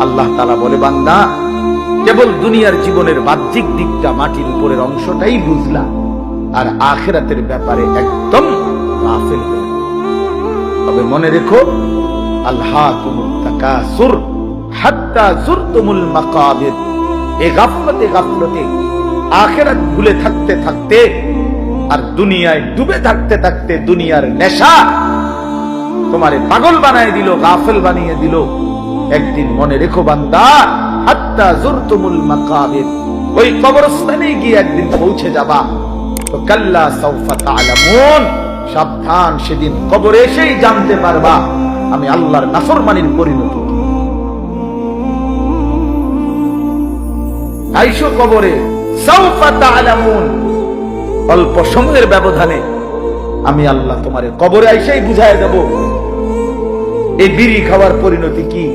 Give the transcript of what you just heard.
আল্লাহ তাআলা বলে, বান্দা কেবল দুনিয়ার জীবনের বাহ্যিক দিকটা, মাটির উপরের অংশটাই বুঝলা, আর আখিরাতের ব্যাপারে একদম গাফিল হয়ে গেল। তবে মনে রেখো, আলহাকুমুত তাকাসুর হাত্তা যুরতুমুল মাকাবির। এই গাফলতে আখিরাত ভুলে থাকতে থাকতে আর দুনিয়ায় ডুবে থাকতে থাকতে দুনিয়ার নেশা তোমারে পাগল বানিয়ে দিল, গাফিল বানিয়ে দিল। একদিন মনে রেখো বান্দা, হাত্তা যুরতুমুল মাকাবির, ওই কবরস্থানে গিয়ে একদিন পৌঁছে যাবা। তো কাল্লা সাউফা তা'লামুন, সাবধান, সেদিন কবরে এসেই জানতে পারবা আমি আল্লাহর নাফরমানির পরিণতি। আইসো কবরে, সাউফা তা'লামুন, অল্প সময়ের ব্যবধানে আমি আল্লাহ তোমারে কবরে আইসাই বুঝায় দেব এই বিড়ি খাওয়ার পরিণতি কি।